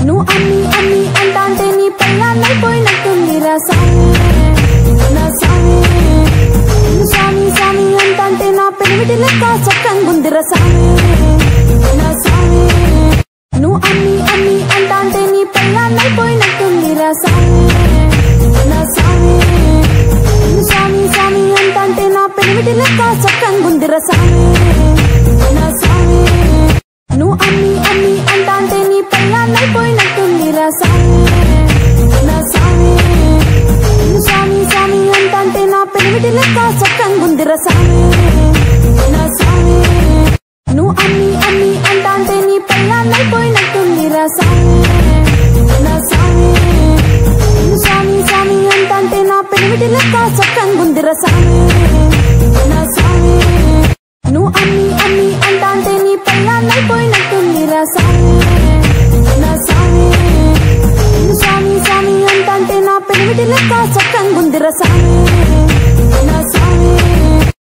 నువ్వు అన్ని అన్ని అంటాంటే నీ పెళ్ళాన్నైపోయినట్టుందిరా సామి నా సామి సామి సామి అంటాంటే నా పెనిమిటి లెక్క చక్కంగుందిరా సామి నా సామి నువ్వు అన్ని అన్ని అంటాంటే నీ పెళ్ళాన్నైపోయినట్టుందిరా సామి నా సామి సామి సామి అంటాంటే నా పెనిమిటి లెక్క చక్కంగుందిరా సామి నా సామి నువ్వు అన్ని అన్ని అంటాంటే నీ పెళ్ళాన్నైపోయినట్టుందిరా సామి నా సామి సామి సామి అంటాంటే నా పెనిమిటి లెక్క చక్కంగుందిరా సామి నా సామి నువ్వు అన్ని అన్ని అంటాంటే నీ పెళ్ళాన్నైపోయినట్టుందిరా సామి నా సామి సామి సామి అంటాంటే నా పెనిమిటి లెక్క చక్కంగుందిరా సామి నా సామి నువ్వు అన్ని అన్ని అంటాంటే నీ పెళ్ళాన్నైపోయినట్టుందిరా సామి నా సామి సామి సామి అంటాంటే నా పెనిమిటి లెక్క చక్కంగుందిరా సామి